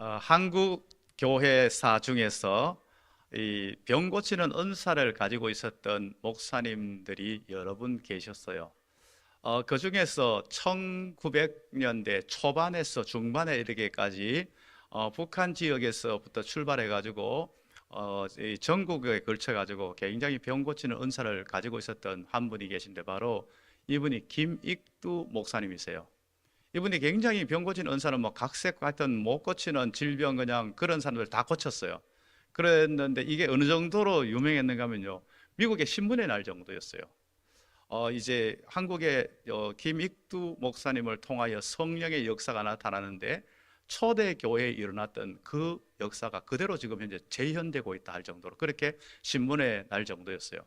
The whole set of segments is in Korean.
한국 교회사 중에서 이 병 고치는 은사를 가지고 있었던 목사님들이 여러 분 계셨어요. 그 중에서 1900년대 초반에서 중반에 이르기까지 북한 지역에서부터 출발해 가지고 이 전국에 걸쳐 가지고 굉장히 병 고치는 은사를 가지고 있었던 한 분이 계신데, 바로 이분이 김익두 목사님이세요. 이분이 굉장히 병 고치는 은사는 뭐 각색 같은 못 고치는 질병, 그냥 그런 사람들 다 고쳤어요. 그랬는데 이게 어느 정도로 유명했는가 하면요, 미국의 신문에 날 정도였어요. 이제 한국의 김익두 목사님을 통하여 성령의 역사가 나타나는데, 초대 교회에 일어났던 그 역사가 그대로 지금 현재 재현되고 있다 할 정도로 그렇게 신문에 날 정도였어요.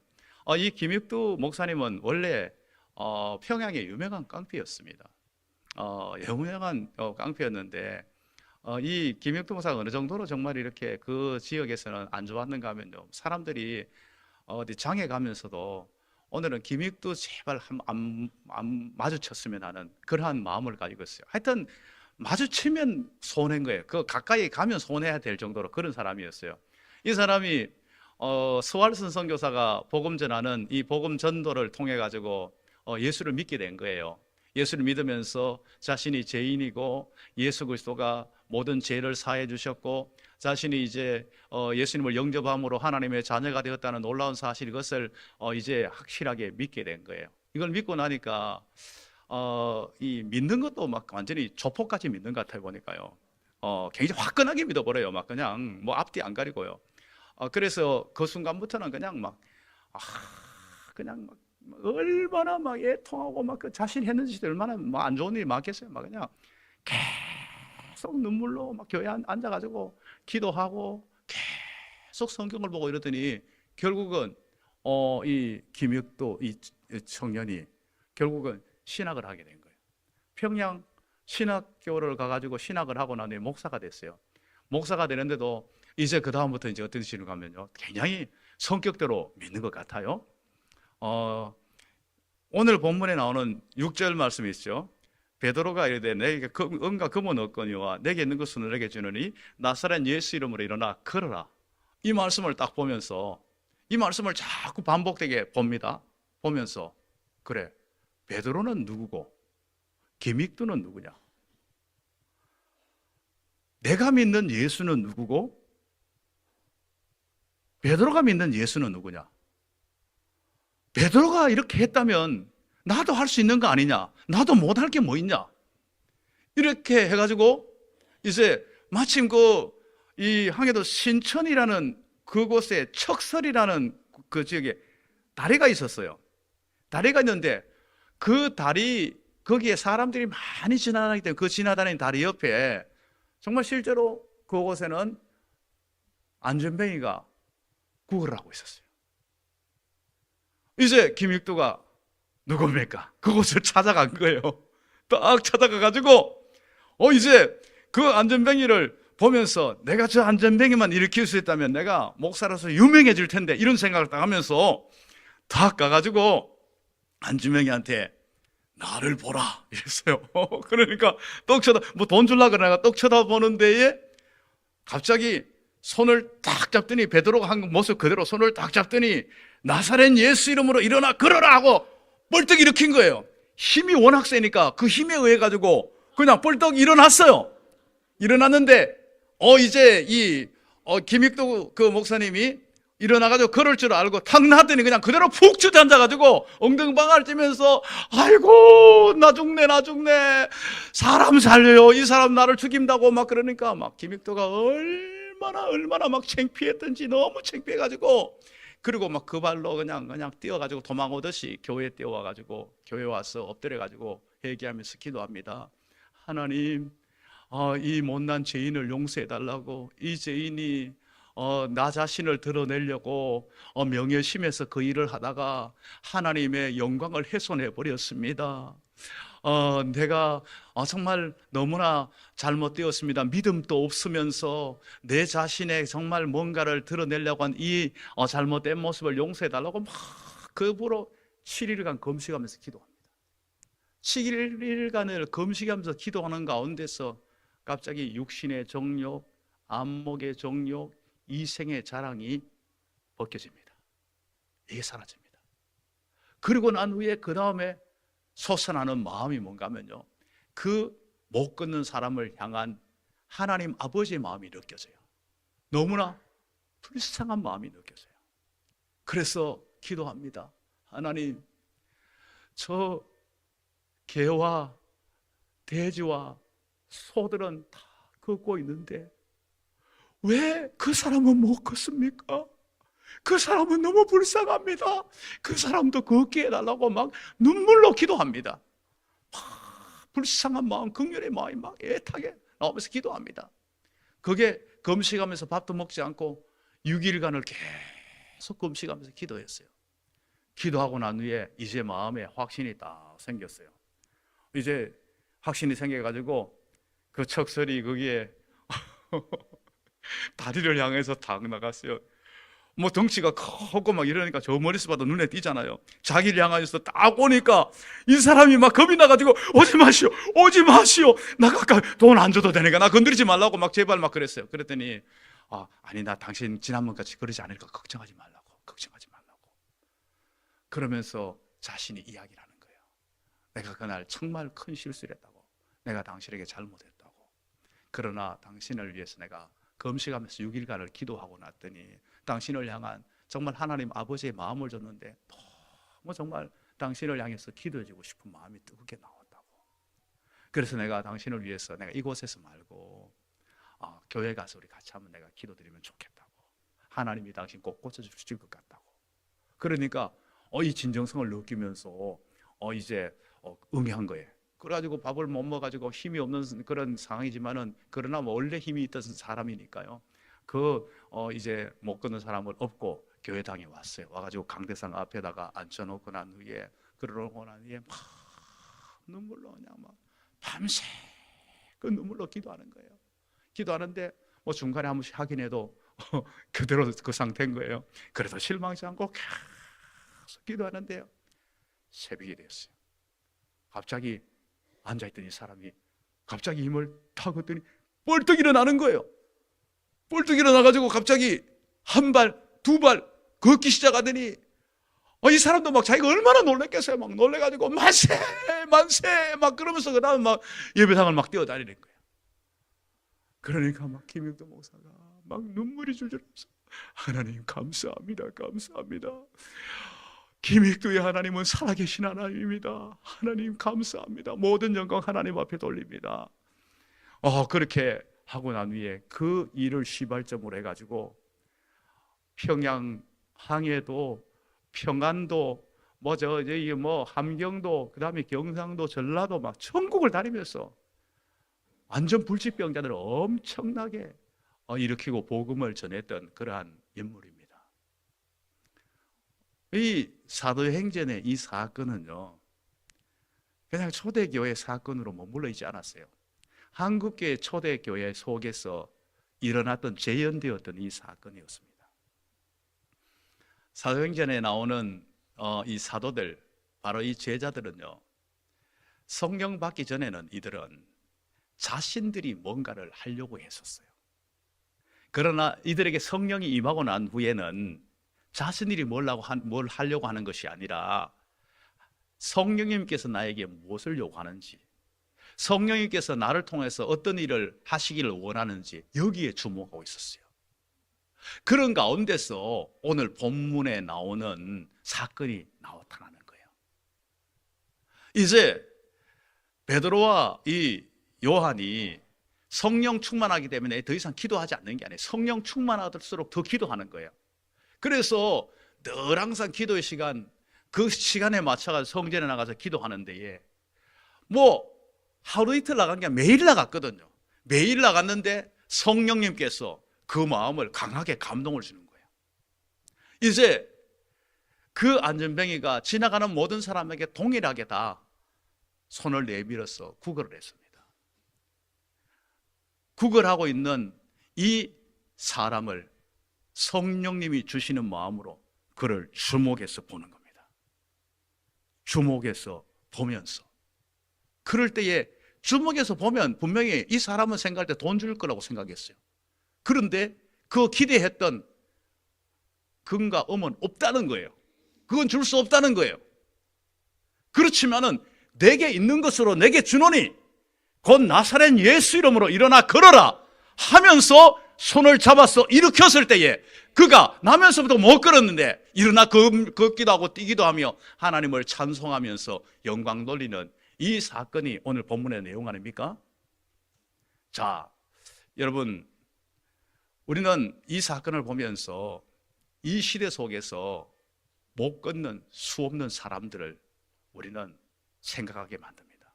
이 김익두 목사님은 원래 평양의 유명한 깡패였습니다. 유명한 깡패였는데, 이 김익두 목사가 어느 정도로 정말 이렇게 그 지역에서는 안 좋았는가 하면요, 사람들이 어디 장에 가면서도 오늘은 김익두 제발 안 마주쳤으면 하는 그러한 마음을 가지고 있어요. 하여튼 마주치면 손해인 거예요. 그 가까이 가면 손해야 될 정도로 그런 사람이었어요. 이 사람이 스왈슨 선교사가 복음 전하는 이 복음 전도를 통해 가지고 예수를 믿게 된 거예요. 예수를 믿으면서 자신이 죄인이고 예수 그리스도가 모든 죄를 사해 주셨고, 자신이 이제 예수님을 영접함으로 하나님의 자녀가 되었다는 놀라운 사실, 이것을 이제 확실하게 믿게 된 거예요. 이걸 믿고 나니까 이 믿는 것도 막 완전히 조폭같이 믿는 것 같아요. 보니까요, 굉장히 화끈하게 믿어버려요. 막 그냥 뭐 앞뒤 안 가리고요. 그래서 그 순간부터는 그냥 막 그냥 막 얼마나 막 애통하고 막 그 자신 했는 짓이 얼마나 뭐 안 좋은 일이 많겠어요. 막 그냥 계속 눈물로 막 교회에 앉아가지고 기도하고 계속 성경을 보고 이러더니, 결국은 이 김익도 이 청년이 결국은 신학을 하게 된 거예요. 평양 신학교를 가가지고 신학을 하고 난 뒤에 목사가 됐어요. 목사가 되는데도 이제 그 다음부터 이제 어떤 식으로 가면요, 굉장히 성격대로 믿는 것 같아요. 오늘 본문에 나오는 6절 말씀이 있죠. 베드로가 이르되 내게 은과 금은 없거니와 내게 있는 것은 내게 주느니 나사렛 예수 이름으로 일어나 걸어라. 이 말씀을 딱 보면서, 이 말씀을 자꾸 반복되게 봅니다. 보면서, 그래, 베드로는 누구고 김익두는 누구냐? 내가 믿는 예수는 누구고 베드로가 믿는 예수는 누구냐? 베드로가 이렇게 했다면 나도 할 수 있는 거 아니냐? 나도 못할 게 뭐 있냐? 이렇게 해가지고 이제 마침 이 항해도 신천이라는 그곳에 척설이라는 그 지역에 다리가 있었어요. 다리가 있는데 그 다리, 거기에 사람들이 많이 지나다니기 때문에 그 지나다니는 다리 옆에 정말 실제로 그곳에는 안전뱅이가 구걸을 하고 있었어요. 이제 김익두가 누굽니까? 그곳을 찾아간 거예요. 딱 찾아가가지고 이제 그 안전뱅이를 보면서, 내가 저 안전뱅이만 일으킬 수 있다면 내가 목사로서 유명해질 텐데, 이런 생각을 딱 하면서 딱 가가지고 안전뱅이한테 나를 보라 이랬어요. 그러니까 떡 뭐 돈 줄라 그러다가 떡 쳐다보는 데에 갑자기 손을 딱 잡더니, 베드로가 한 모습 그대로 손을 딱 잡더니 나사렛 예수 이름으로 일어나 걸어라 하고 벌떡 일으킨 거예요. 힘이 워낙 세니까 그 힘에 의해 가지고 그냥 벌떡 일어났어요. 일어났는데 이제 이 김익도 그 목사님이 일어나가지고 걸을 줄 알고 탁 놨더니 그냥 그대로 푹 주저앉아가지고 엉덩방아를 찌면서, 아이고 나 죽네 나 죽네, 사람 살려요, 이 사람 나를 죽인다고 막 그러니까, 막 김익도가 얼마나 막 창피했던지, 너무 창피해가지고, 그리고 막 그 발로 그냥 뛰어가지고 도망오듯이 교회에 뛰어와가지고 교회 와서 엎드려가지고 회개하면서 기도합니다. 하나님, 이 못난 죄인을 용서해달라고, 이 죄인이 나 자신을 드러내려고 명예심에서 그 일을 하다가 하나님의 영광을 훼손해 버렸습니다. 내가 정말 너무나 잘못되었습니다. 믿음도 없으면서 내 자신의 정말 뭔가를 드러내려고 한 이 잘못된 모습을 용서해달라고 막 그부로 7일간 금식하면서 기도합니다. 7일간을 금식하면서 기도하는 가운데서 갑자기 육신의 정욕, 안목의 정욕, 이생의 자랑이 벗겨집니다. 이게 사라집니다. 그리고 난 후에 그 다음에 솟아나는 마음이 뭔가 하면요, 그 못 걷는 사람을 향한 하나님 아버지의 마음이 느껴져요. 너무나 불쌍한 마음이 느껴져요. 그래서 기도합니다. 하나님, 저 개와 돼지와 소들은 다 걷고 있는데 왜 그 사람은 못 걷습니까? 그 사람은 너무 불쌍합니다. 그 사람도 걷게 해달라고 막 눈물로 기도합니다. 불쌍한 마음, 긍휼의 마음이 막 애타게 나오면서 기도합니다. 그게 금식하면서 밥도 먹지 않고 6일간을 계속 금식하면서 기도했어요. 기도하고 난 후에 이제 마음에 확신이 딱 생겼어요. 이제 확신이 생겨가지고 그 척설이 거기에 다리를 향해서 탁 나갔어요. 뭐 덩치가 크고 막 이러니까 저 멀리서 봐도 눈에 띄잖아요. 자기를 향해서 딱 오니까 이 사람이 막 겁이 나가지고 오지 마시오, 오지 마시오. 나 가까이 돈 안 줘도 되니까 나 건드리지 말라고 막 제발 막 그랬어요. 그랬더니 아니 나 당신 지난번같이 그러지 않을까 걱정하지 말라고, 걱정하지 말라고. 그러면서 자신이 이야기를 하는 거예요. 내가 그날 정말 큰 실수를 했다고, 내가 당신에게 잘못했다고. 그러나 당신을 위해서 내가 금식하면서 6일간을 기도하고 났더니 당신을 향한 정말 하나님 아버지의 마음을 줬는데 너무 정말 당신을 향해서 기도해주고 싶은 마음이 뜨겁게 나왔다고. 그래서 내가 당신을 위해서 내가 이곳에서 말고 교회 가서 우리 같이 한번 내가 기도드리면 좋겠다고. 하나님이 당신 꼭 고쳐주실 것 같다고. 그러니까 이 진정성을 느끼면서 이제 응한 거예요. 그래가지고 밥을 못 먹어가지고 힘이 없는 그런 상황이지만은 그러나 원래 힘이 있던 사람이니까요. 이제 못 걷는 사람을 업고 교회당에 왔어요. 와가지고 강대상 앞에다가 앉혀놓고 난 후에 그러고 난 후에 막 눈물로 그냥 막 밤새 그 눈물로 기도하는 거예요. 기도하는데 뭐 중간에 한 번씩 확인해도 그대로 그 상태인 거예요. 그래도 실망치 않고 계속 기도하는데요. 새벽이 됐어요. 갑자기 앉아있던 이 사람이 갑자기 힘을 탁 걷더니 벌떡 일어나는 거예요. 벌떡 일어나가지고 갑자기 한 발, 두 발 걷기 시작하더니 이 사람도 막 자기가 얼마나 놀랬겠어요. 막 놀래가지고 만세 만세 막 그러면서 그 다음 막 예배당을 막 뛰어다니는 거예요. 그러니까 막 김영도 목사가 막 눈물이 줄줄 흘면서 하나님 감사합니다, 감사합니다. 김익도의 하나님은 살아계신 하나님입니다. 하나님 감사합니다. 모든 영광 하나님 앞에 돌립니다. 그렇게 하고 난 후에 그 일을 시발점으로 해가지고 평양 항해도 평안도 함경도 그다음에 경상도 전라도 막 전국을 다니면서 완전 불치병자들을 엄청나게 일으키고 복음을 전했던 그러한 인물입니다. 이 사도행전의 이 사건은요, 그냥 초대교회 사건으로 머물러 있지 않았어요. 한국교회 초대교회 속에서 일어났던 재현되었던 이 사건이었습니다. 사도행전에 나오는 이 사도들, 바로 이 제자들은요, 성령 받기 전에는 이들은 자신들이 뭔가를 하려고 했었어요. 그러나 이들에게 성령이 임하고 난 후에는 자신들이 뭘 하려고 하는 것이 아니라 성령님께서 나에게 무엇을 요구하는지, 성령님께서 나를 통해서 어떤 일을 하시기를 원하는지 여기에 주목하고 있었어요. 그런 가운데서 오늘 본문에 나오는 사건이 나타나는 거예요. 이제 베드로와 이 요한이 성령 충만하기 때문에 더 이상 기도하지 않는 게 아니에요. 성령 충만할수록 더 기도하는 거예요. 그래서 늘 항상 기도의 시간, 그 시간에 맞춰서 성전에 나가서 기도하는데 뭐 하루 이틀 나간 게 아니라 매일 나갔거든요. 매일 나갔는데 성령님께서 그 마음을 강하게 감동을 주는 거예요. 이제 그 안전뱅이가 지나가는 모든 사람에게 동일하게 다 손을 내밀어서 구걸을 했습니다. 구걸하고 있는 이 사람을 성령님이 주시는 마음으로 그를 주목해서 보는 겁니다. 주목해서 보면서 그럴 때에 주먹에서 보면 분명히 이 사람은 생각할 때 돈 줄 거라고 생각했어요. 그런데 그 기대했던 금과 음은 없다는 거예요. 그건 줄 수 없다는 거예요. 그렇지만은 내게 있는 것으로 내게 주노니 곧 나사렛 예수 이름으로 일어나 걸어라 하면서 손을 잡아서 일으켰을 때에 그가 나면서부터 못 걸었는데 일어나 걷기도 하고 뛰기도 하며 하나님을 찬송하면서 영광 돌리는 이 사건이 오늘 본문의 내용 아닙니까? 자, 여러분, 우리는 이 사건을 보면서 이 시대 속에서 못 걷는 수 없는 사람들을 우리는 생각하게 만듭니다.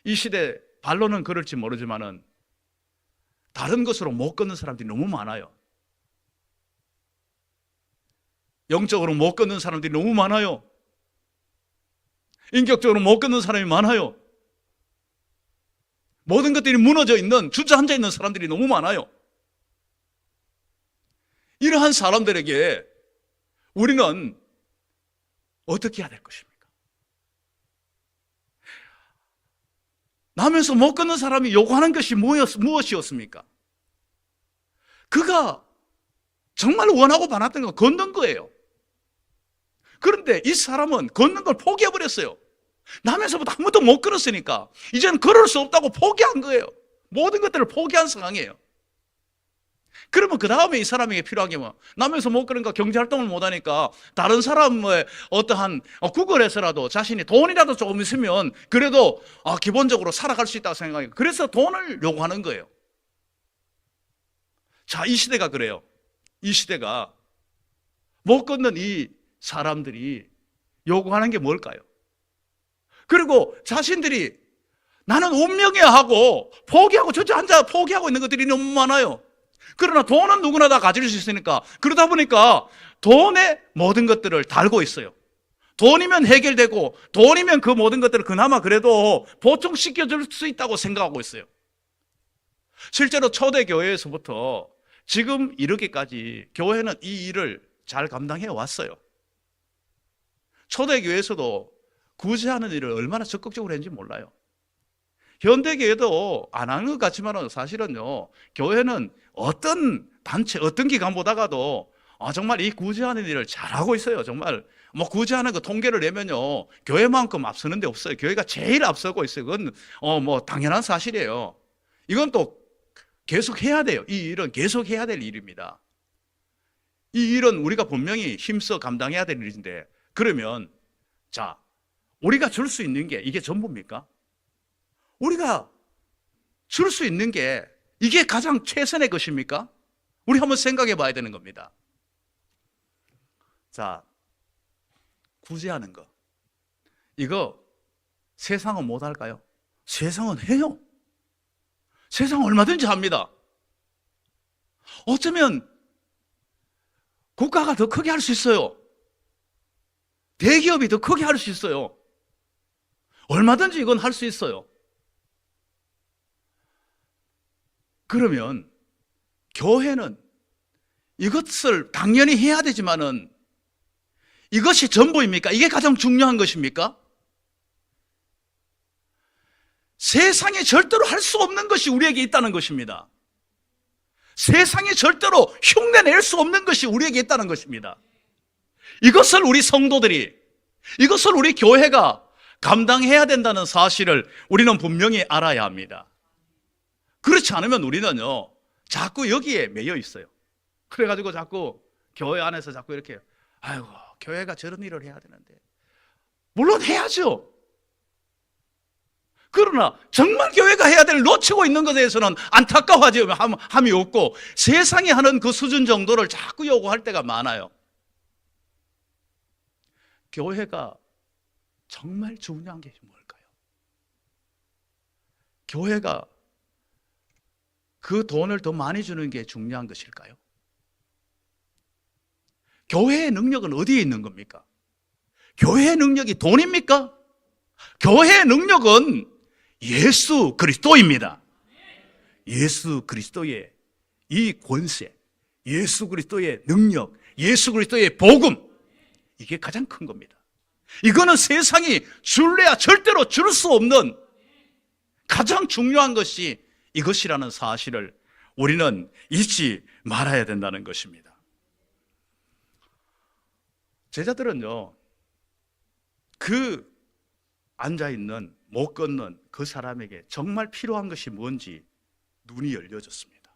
이 시대 발로는 그럴지 모르지만은 다른 것으로 못 걷는 사람들이 너무 많아요. 영적으로 못 걷는 사람들이 너무 많아요. 인격적으로 못 걷는 사람이 많아요. 모든 것들이 무너져 있는, 주저앉아 있는 사람들이 너무 많아요. 이러한 사람들에게 우리는 어떻게 해야 될 것입니까? 나면서 못 걷는 사람이 요구하는 것이 무엇이었습니까? 그가 정말 원하고 바랐던 건 걷는 거예요. 그런데 이 사람은 걷는 걸 포기해버렸어요. 나면서부터 한 번도 못 걸었으니까 이제는 걸을 수 없다고 포기한 거예요. 모든 것들을 포기한 상황이에요. 그러면 그 다음에 이 사람에게 필요한 게 뭐? 나면서 못 걸으니까 경제활동을 못하니까 다른 사람의 어떠한 구걸해서라도 자신이 돈이라도 조금 있으면 그래도 기본적으로 살아갈 수 있다고 생각해요. 그래서 돈을 요구하는 거예요. 자, 이 시대가 그래요. 이 시대가 못 걷는 이 사람들이 요구하는 게 뭘까요? 그리고 자신들이 나는 운명이야 하고 포기하고 주저앉아 포기하고 있는 것들이 너무 많아요. 그러나 돈은 누구나 다 가질 수 있으니까 그러다 보니까 돈에 모든 것들을 달고 있어요. 돈이면 해결되고 돈이면 그 모든 것들을 그나마 그래도 보충시켜줄 수 있다고 생각하고 있어요. 실제로 초대교회에서부터 지금 이렇게까지 교회는 이 일을 잘 감당해 왔어요. 초대교회에서도 구제하는 일을 얼마나 적극적으로 했는지 몰라요. 현대교회도 안 하는 것 같지만 사실은요, 교회는 어떤 단체, 어떤 기관보다가도 정말 이 구제하는 일을 잘하고 있어요. 정말 뭐 구제하는 거 통계를 내면요, 교회만큼 앞서는 데 없어요. 교회가 제일 앞서고 있어요. 그건 뭐 당연한 사실이에요. 이건 또 계속 해야 돼요. 이 일은 계속 해야 될 일입니다. 이 일은 우리가 분명히 힘써 감당해야 될 일인데, 그러면 자, 우리가 줄 수 있는 게 이게 전부입니까? 우리가 줄 수 있는 게 이게 가장 최선의 것입니까? 우리 한번 생각해 봐야 되는 겁니다. 자, 구제하는 거, 이거 세상은 못 할까요? 세상은 해요. 세상은 얼마든지 합니다. 어쩌면 국가가 더 크게 할 수 있어요. 대기업이 더 크게 할 수 있어요. 얼마든지 이건 할 수 있어요. 그러면 교회는 이것을 당연히 해야 되지만은 이것이 전부입니까? 이게 가장 중요한 것입니까? 세상에 절대로 할 수 없는 것이 우리에게 있다는 것입니다. 세상에 절대로 흉내낼 수 없는 것이 우리에게 있다는 것입니다. 이것을 우리 성도들이, 이것을 우리 교회가 감당해야 된다는 사실을 우리는 분명히 알아야 합니다. 그렇지 않으면 우리는요, 자꾸 여기에 매여 있어요. 그래가지고 자꾸 교회 안에서 자꾸 이렇게, 아이고, 교회가 저런 일을 해야 되는데. 물론 해야죠. 그러나 정말 교회가 해야 될 놓치고 있는 것에 대해서는 안타까워함이 없고 세상이 하는 그 수준 정도를 자꾸 요구할 때가 많아요. 교회가 정말 중요한 게 뭘까요? 교회가 그 돈을 더 많이 주는 게 중요한 것일까요? 교회의 능력은 어디에 있는 겁니까? 교회의 능력이 돈입니까? 교회의 능력은 예수 그리스도입니다. 예수 그리스도의 이 권세, 예수 그리스도의 능력, 예수 그리스도의 복음, 이게 가장 큰 겁니다. 이거는 세상이 줄래야 절대로 줄 수 없는 가장 중요한 것이 이것이라는 사실을 우리는 잊지 말아야 된다는 것입니다. 제자들은요, 그 앉아있는 못 걷는 그 사람에게 정말 필요한 것이 뭔지 눈이 열려졌습니다.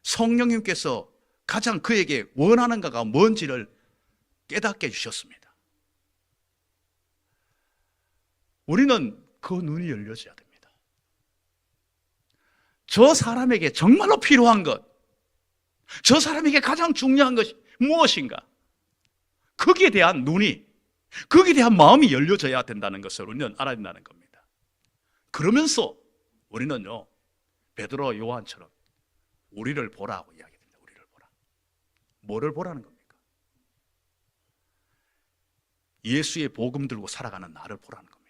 성령님께서 가장 그에게 원하는 거가 뭔지를 깨닫게 해주셨습니다. 우리는 그 눈이 열려져야 됩니다. 저 사람에게 정말로 필요한 것, 저 사람에게 가장 중요한 것이 무엇인가? 거기에 대한 눈이, 거기에 대한 마음이 열려져야 된다는 것을 우리는 알아야 된다는 겁니다. 그러면서 우리는요, 베드로 요한처럼 우리를 보라고 이야기합니다. 우리를 보라. 뭐를 보라는 겁니까? 예수의 복음 들고 살아가는 나를 보라는 겁니다.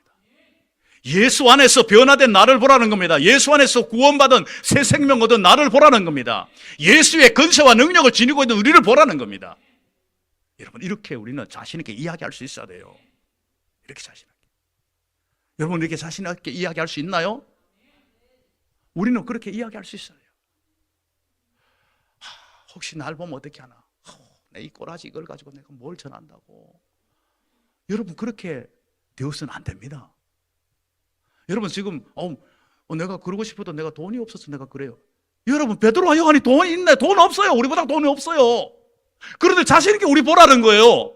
예수 안에서 변화된 나를 보라는 겁니다. 예수 안에서 구원받은 새 생명 얻은 나를 보라는 겁니다. 예수의 권세와 능력을 지니고 있는 우리를 보라는 겁니다. 여러분, 이렇게 우리는 자신 있게 이야기할 수 있어야 돼요. 이렇게 자신 있게. 여러분, 이렇게 자신 있게 이야기할 수 있나요? 우리는 그렇게 이야기할 수 있어요. 혹시 날 보면 어떻게 하나? 내 이 꼬라지 이걸 가지고 내가 뭘 전한다고. 여러분, 그렇게 되어서는 안 됩니다. 여러분, 지금 내가 그러고 싶어도 내가 돈이 없어서 내가 그래요. 여러분, 베드로와 요한이 돈이 있네. 돈 없어요. 우리보다 돈이 없어요. 그런데 자신 있게 우리 보라는 거예요.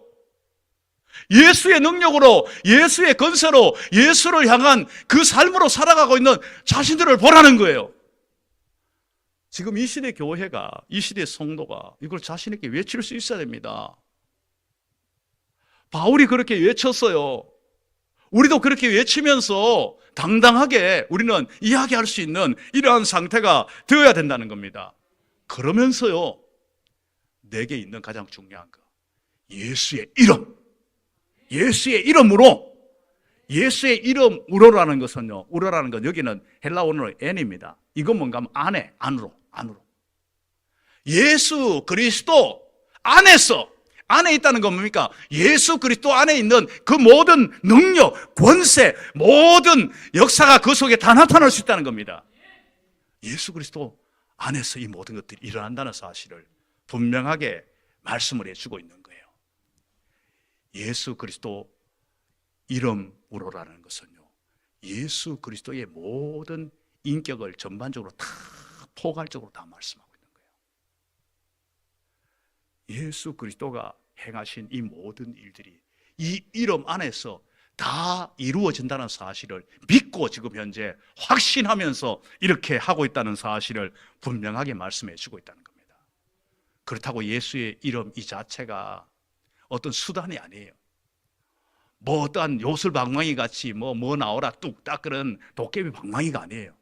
예수의 능력으로, 예수의 권세로, 예수를 향한 그 삶으로 살아가고 있는 자신들을 보라는 거예요. 지금 이 시대 교회가, 이 시대 성도가 이걸 자신 있게 외칠 수 있어야 됩니다. 바울이 그렇게 외쳤어요. 우리도 그렇게 외치면서 당당하게 우리는 이야기할 수 있는 이러한 상태가 되어야 된다는 겁니다. 그러면서요, 내게 있는 가장 중요한 거, 예수의 이름, 예수의 이름으로, 예수의 이름으로라는 것은요, 우로라는 건 여기는 헬라어로 n입니다. 이건 뭔가 하면 안으로. 예수 그리스도 안에서, 안에 있다는 건 뭡니까? 예수 그리스도 안에 있는 그 모든 능력, 권세, 모든 역사가 그 속에 다 나타날 수 있다는 겁니다. 예수 그리스도 안에서 이 모든 것들이 일어난다는 사실을 분명하게 말씀을 해주고 있는 거예요. 예수 그리스도 이름으로라는 것은요, 예수 그리스도의 모든 인격을 전반적으로 다 포괄적으로 다 말씀하고 있는 거예요. 예수 그리스도가 행하신 이 모든 일들이 이 이름 안에서 다 이루어진다는 사실을 믿고 지금 현재 확신하면서 이렇게 하고 있다는 사실을 분명하게 말씀해 주고 있다는 겁니다. 그렇다고 예수의 이름 이 자체가 어떤 수단이 아니에요. 뭐 어떠한 요술방망이 같이 뭐 나오라 뚝딱 그런 도깨비 방망이가 아니에요.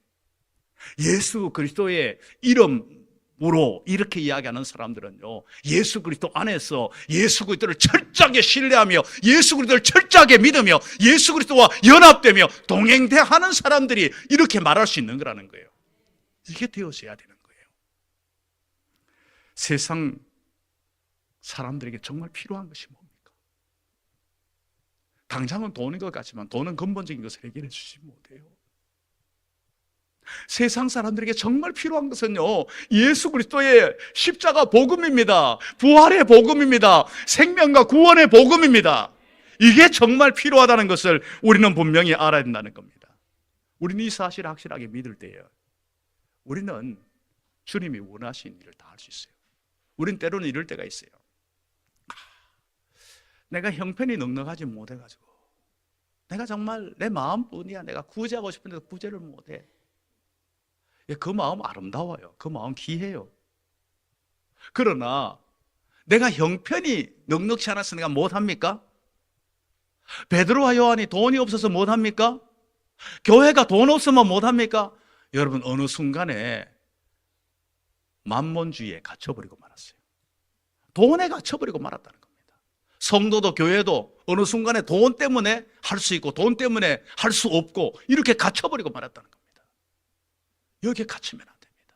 예수 그리스도의 이름으로 이렇게 이야기하는 사람들은요, 예수 그리스도 안에서 예수 그리스도를 철저하게 신뢰하며 예수 그리스도를 철저하게 믿으며 예수 그리스도와 연합되며 동행대하는 사람들이 이렇게 말할 수 있는 거라는 거예요. 이게 되어져야 되는 거예요. 세상 사람들에게 정말 필요한 것이 뭡니까? 당장은 돈인 것 같지만 돈은 근본적인 것을 해결해 주지 못해요. 세상 사람들에게 정말 필요한 것은요, 예수 그리스도의 십자가 복음입니다. 부활의 복음입니다. 생명과 구원의 복음입니다. 이게 정말 필요하다는 것을 우리는 분명히 알아야 된다는 겁니다. 우리는 이 사실을 확실하게 믿을 때에 우리는 주님이 원하신 일을 다 할 수 있어요. 우리는 때로는 이럴 때가 있어요. 내가 형편이 넉넉하지 못해가지고 내가 정말 내 마음뿐이야. 내가 구제하고 싶은데 구제를 못해. 그 마음 아름다워요. 그 마음 귀해요. 그러나 내가 형편이 넉넉치 않아서 내가 못합니까? 베드로와 요한이 돈이 없어서 못합니까? 교회가 돈 없으면 못합니까? 여러분, 어느 순간에 만몬주의에 갇혀버리고 말았어요. 돈에 갇혀버리고 말았다는 겁니다. 성도도 교회도 어느 순간에 돈 때문에 할 수 있고 돈 때문에 할 수 없고 이렇게 갇혀버리고 말았다는 겁니다. 여기에 갇히면 안 됩니다.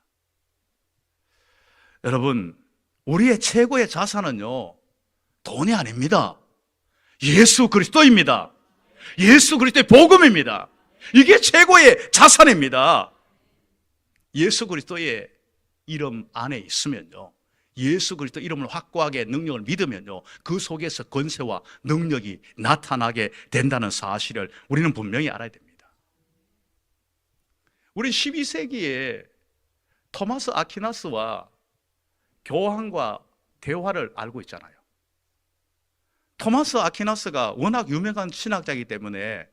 여러분, 우리의 최고의 자산은요, 돈이 아닙니다. 예수 그리스도입니다. 예수 그리스도의 복음입니다. 이게 최고의 자산입니다. 예수 그리스도의 이름 안에 있으면요, 예수 그리스도 이름을 확고하게 능력을 믿으면요, 그 속에서 권세와 능력이 나타나게 된다는 사실을 우리는 분명히 알아야 됩니다. 우리 12세기에 토마스 아퀴나스와 교황과 대화를 알고 있잖아요. 토마스 아퀴나스가 워낙 유명한 신학자이기 때문에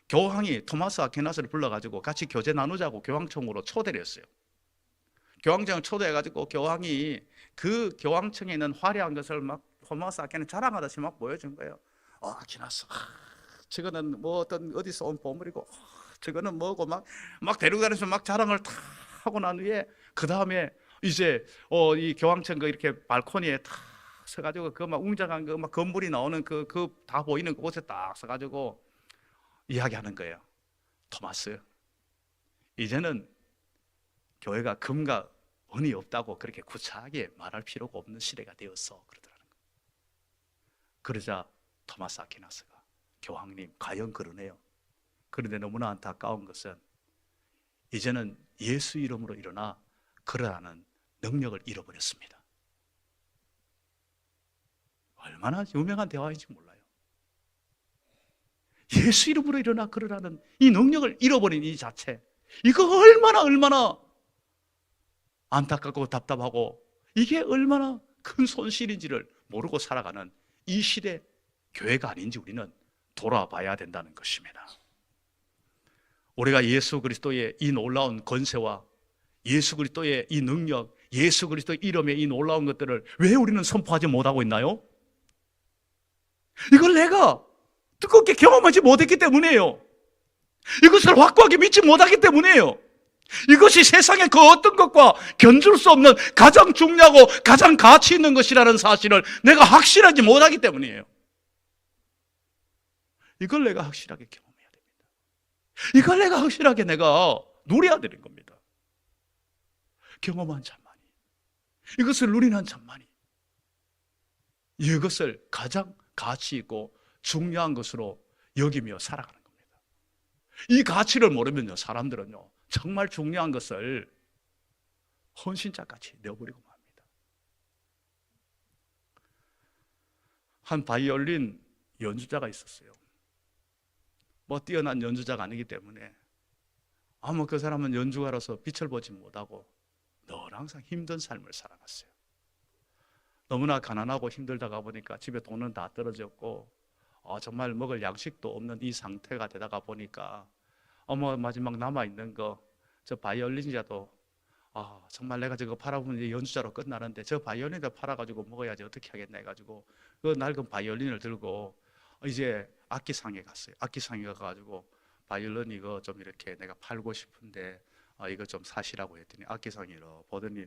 교황이 토마스 아퀴나스를 불러가지고 같이 교제 나누자고 교황청으로 초대를 했어요. 교황청을 초대해가지고 교황이 그 교황청에 있는 화려한 것을 막 토마스 아퀴나스 자랑하듯이 막 보여준 거예요. 아퀴나스, 저거는 뭐 어떤 어디서 온 보물이고, 저거는 뭐고 막 데리고 다니면서 막 자랑을 다 하고 난 후에 그 다음에 이제 이 교황청 그 이렇게 발코니에 탁 서가지고 그 막 웅장한 그 막 건물이 나오는 그 다 보이는 그곳에 딱 서가지고 이야기하는 거예요. 토마스, 이제는 교회가 금과 은이 없다고 그렇게 구차하게 말할 필요가 없는 시대가 되었어, 그러더라는 거예요. 그러자 토마스 아퀴나스가, 교황님, 과연 그러네요. 그런데 너무나 안타까운 것은 이제는 예수 이름으로 일어나 그러라는 능력을 잃어버렸습니다. 얼마나 유명한 대화인지 몰라요. 예수 이름으로 일어나 그러라는 이 능력을 잃어버린 이 자체, 이거 얼마나 안타깝고 답답하고 이게 얼마나 큰 손실인지를 모르고 살아가는 이 시대 교회가 아닌지 우리는 돌아봐야 된다는 것입니다. 우리가 예수 그리스도의 이 놀라운 권세와 예수 그리스도의 이 능력, 예수 그리스도의 이름의 이 놀라운 것들을 왜 우리는 선포하지 못하고 있나요? 이걸 내가 뜨겁게 경험하지 못했기 때문이에요. 이것을 확고하게 믿지 못하기 때문이에요. 이것이 세상의 그 어떤 것과 견줄 수 없는 가장 중요하고 가장 가치 있는 것이라는 사실을 내가 확실하지 못하기 때문이에요. 이걸 내가 확실하게 경험해야 됩니다. 이걸 내가 확실하게 내가 누려야 되는 겁니다. 경험한 자만이, 이것을 누리는 자만이 이것을 가장 가치 있고 중요한 것으로 여기며 살아가는 겁니다. 이 가치를 모르면요, 사람들은요, 정말 중요한 것을 헌신자같이 내어버리고 맙니다. 한 바이올린 연주자가 있었어요. 뭐 뛰어난 연주자가 아니기 때문에 아마 그 사람은 연주가로서 빛을 보지 못하고 늘 항상 힘든 삶을 살아갔어요. 너무나 가난하고 힘들다가 보니까 집에 돈은 다 떨어졌고 정말 먹을 양식도 없는 이 상태가 되다가 보니까 마지막 남아있는 저 바이올린이라도 정말 내가 저거 팔아보면 이제 연주자로 끝나는데 저 바이올린을 팔아가지고 먹어야지 어떻게 하겠나 해가지고 그 낡은 바이올린을 들고 이제 악기상에 갔어요. 악기상에 가가지고 바이올린 이거 좀 이렇게 내가 팔고 싶은데 이거 좀 사시라고 했더니 악기상이로 보더니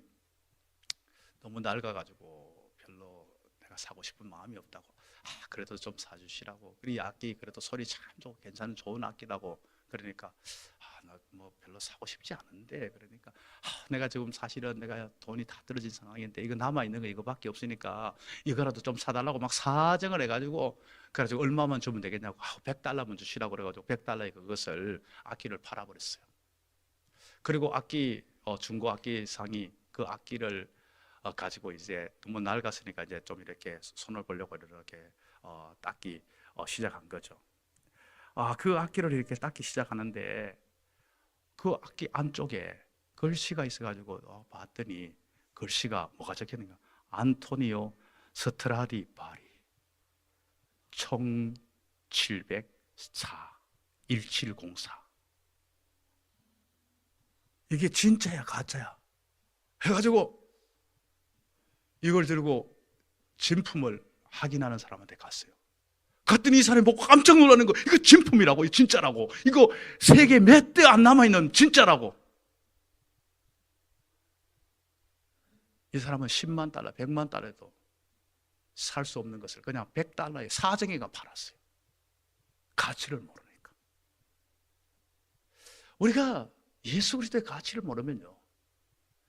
너무 낡아가지고 별로 내가 사고 싶은 마음이 없다고, 그래도 좀 사주시라고, 이 악기 그래도 소리 참 좋고 괜찮은 좋은 악기라고 그러니까 나 뭐 별로 사고 싶지 않은데, 그러니까 내가 지금 사실은 내가 돈이 다 떨어진 상황인데 이거 남아있는 거 이거밖에 없으니까 이거라도 좀 사달라고 막 사정을 해가지고, 그래가지고 얼마만 주면 되겠냐고, $100만 주시라고 그래가지고 $100에 그것을 악기를 팔아버렸어요. 그리고 중고 악기상이 그 악기를 가지고 이제 너무 낡았으니까 이제 좀 이렇게 손을 보려고 이렇게 닦기 시작한 거죠. 그 악기를 이렇게 닦기 시작하는데 그 악기 안쪽에 글씨가 있어가지고 봤더니 글씨가 뭐가 적혀있는가? 안토니오 스트라디바리 1704 1704. 이게 진짜야 가짜야 해가지고 이걸 들고 진품을 확인하는 사람한테 갔어요. 갔더니 이 사람이 보고 깜짝 놀라는 거, 이거 진품이라고, 진짜라고, 이거 세계 몇 대 안 남아있는 진짜라고. 이 사람은 $10만, $100만 살 수 없는 것을 그냥 $100에 사정이가 팔았어요. 가치를 모르니까. 우리가 예수 그리스도의 가치를 모르면요,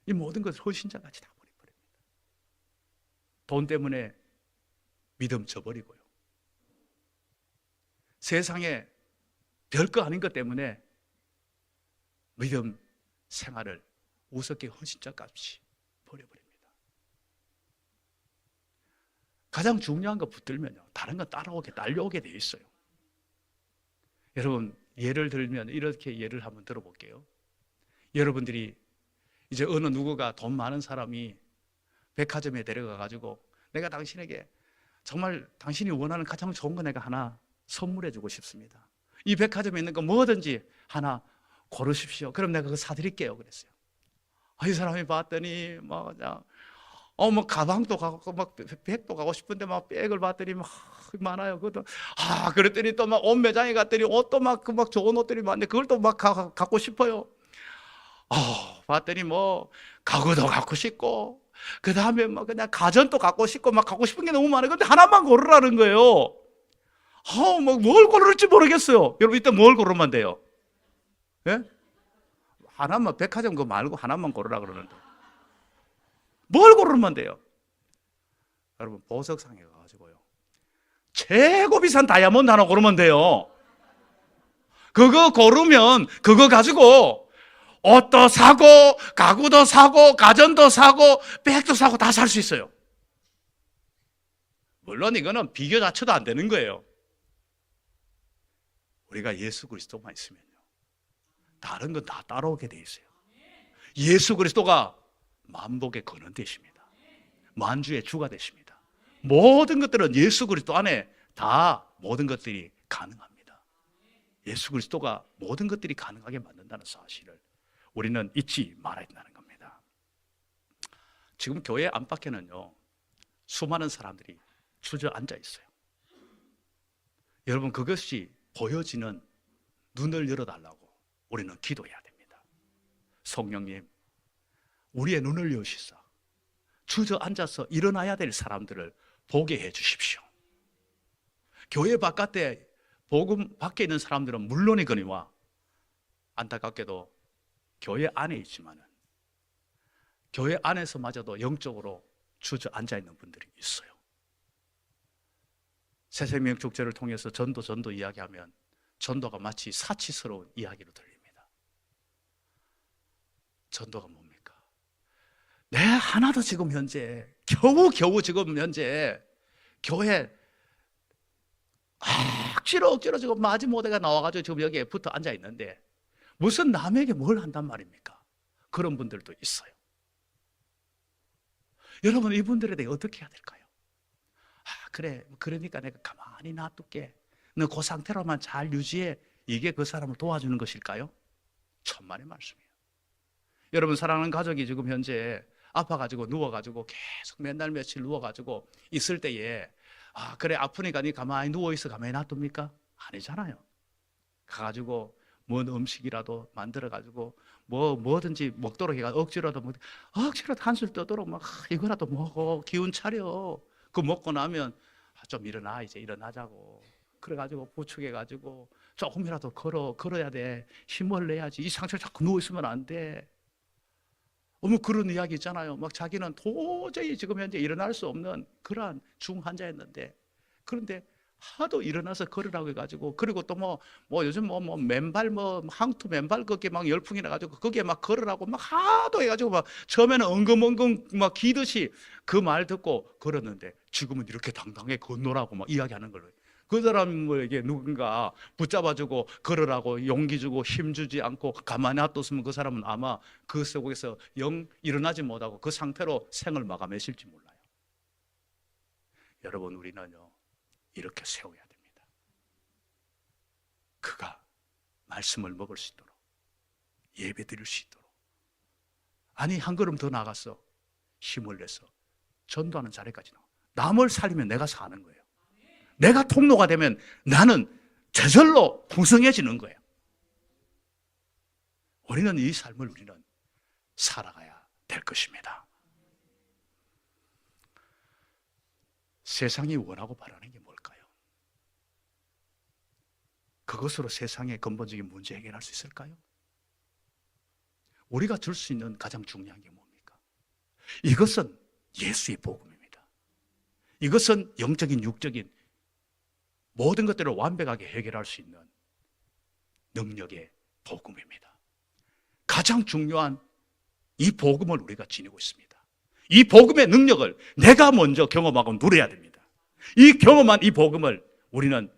이 모든 것을 헌신자같이 다 버립니다. 돈 때문에 믿음 저버리고요, 세상에 별거 아닌 것 때문에 믿음 생활을 우습게 헌신자같이 버려버립니다. 가장 중요한 거 붙들면요, 다른 건 딸려오게 돼 있어요. 여러분, 예를 들면 이렇게 예를 한번 들어볼게요. 여러분들이 이제 어느 누구가 돈 많은 사람이 백화점에 데려가가지고 내가 당신에게 정말 당신이 원하는 가장 좋은 거 내가 하나 선물해 주고 싶습니다. 이 백화점에 있는 거 뭐든지 하나 고르십시오. 그럼 내가 그거 사드릴게요. 그랬어요. 이 사람이 봤더니 뭐 가방도 가고 막 백도 가고 싶은데 막 백을 봤더니 막 많아요. 그것도 그랬더니 또 막 옷 매장에 갔더니 옷도 막 좋은 옷들이 많은데 그걸 또 막 갖고 싶어요. 봤더니 뭐 가구도 갖고 싶고 그 다음에 막 그냥 가전도 갖고 싶고 막 갖고 싶은 게 너무 많아요. 근데 하나만 고르라는 거예요. 뭘 고를지 모르겠어요. 여러분 이때 뭘 고르면 돼요? 예? 하나만, 백화점 그거 말고 하나만 고르라 그러는데 뭘 고르면 돼요? 여러분 보석상에 가가지고요, 최고 비싼 다이아몬드 하나 고르면 돼요. 그거 고르면 그거 가지고 옷도 사고 가구도 사고 가전도 사고 백도 사고 다 살 수 있어요. 물론 이거는 비교 자체도 안 되는 거예요. 우리가 예수 그리스도만 있으면요, 다른 건 다 따라오게 돼 있어요. 예수 그리스도가 만복의 근원 되십니다. 만주의 주가 되십니다. 모든 것들은 예수 그리스도 안에 다 모든 것들이 가능합니다. 예수 그리스도가 모든 것들이 가능하게 만든다는 사실을 우리는 잊지 말아야 된다는 겁니다. 지금 교회 안팎에는요, 수많은 사람들이 주저앉아 있어요. 여러분 그것이 보여지는 눈을 열어달라고 우리는 기도해야 됩니다. 성령님, 우리의 눈을 여시사 주저앉아서 일어나야 될 사람들을 보게 해 주십시오. 교회 바깥에 복음 밖에 있는 사람들은 물론이거니와 안타깝게도 교회 안에 있지만은 교회 안에서마저도 영적으로 주저앉아 있는 분들이 있어요. 새생명 축제를 통해서 전도 이야기하면 전도가 마치 사치스러운 이야기로 들립니다. 전도가 뭡니까? 내 하나도 지금 현재 겨우 지금 현재 교회 억지로 지금 마지못해가 나와가지고 지금 여기에 붙어 앉아 있는데 무슨 남에게 뭘 한단 말입니까? 그런 분들도 있어요. 여러분 이분들에 대해 어떻게 해야 될까요? 그래, 그러니까 내가 가만히 놔둘게, 너 그 상태로만 잘 유지해, 이게 그 사람을 도와주는 것일까요? 천만의 말씀이에요. 여러분 사랑하는 가족이 지금 현재 아파가지고 누워가지고 계속 맨날 며칠 누워가지고 있을 때에 그래 아프니까 니 가만히 누워있어 가만히 놔둡니까? 아니잖아요. 가가지고 뭔 음식이라도 만들어가지고 뭐든지 먹도록 해가지고 억지로라도 한술 떠도록 막 이거라도 먹어, 기운 차려. 그거 먹고 나면 좀 일어나, 이제 일어나자고. 그래가지고 부축해가지고 조금이라도 걸어야 돼. 힘을 내야지. 이 상태로 자꾸 누워있으면 안 돼. 뭐 그런 이야기 있잖아요. 막 자기는 도저히 지금 현재 일어날 수 없는 그러한 중환자였는데, 그런데 하도 일어나서 걸으라고 해가지고, 그리고 또 요즘 맨발 항투 맨발 걷기 막 열풍이 나가지고 거기에 막 걸으라고 막 하도 해가지고 막 처음에는 엉금엉금 막 기듯이 그 말 듣고 걸었는데 지금은 이렇게 당당하게 건너라고 막 이야기하는 걸로. 그 사람에게 누군가 붙잡아주고 걸으라고 용기 주고 힘 주지 않고 가만히 놔뒀으면 그 사람은 아마 그 속에서 영 일어나지 못하고 그 상태로 생을 마감했을지 몰라요. 여러분 우리는요 이렇게 세워야 됩니다. 그가 말씀을 먹을 수 있도록, 예배 드릴 수 있도록, 아니 한 걸음 더 나가서 힘을 내서 전도하는 자리까지 나와. 남을 살리면 내가 사는 거예요. 내가 통로가 되면 나는 저절로 풍성해지는 거예요. 우리는 이 삶을 우리는 살아가야 될 것입니다. 세상이 원하고 바라는 게 뭘까요? 그것으로 세상의 근본적인 문제 해결할 수 있을까요? 우리가 줄 수 있는 가장 중요한 게 뭡니까? 이것은 예수의 복음입니다. 이것은 영적인 육적인 모든 것들을 완벽하게 해결할 수 있는 능력의 복음입니다. 가장 중요한 이 복음을 우리가 지니고 있습니다. 이 복음의 능력을 내가 먼저 경험하고 누려야 됩니다. 이 경험한 이 복음을 우리는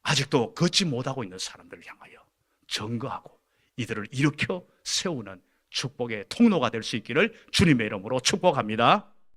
아직도 걷지 못하고 있는 사람들을 향하여 증거하고 이들을 일으켜 세우는 축복의 통로가 될 수 있기를 주님의 이름으로 축복합니다.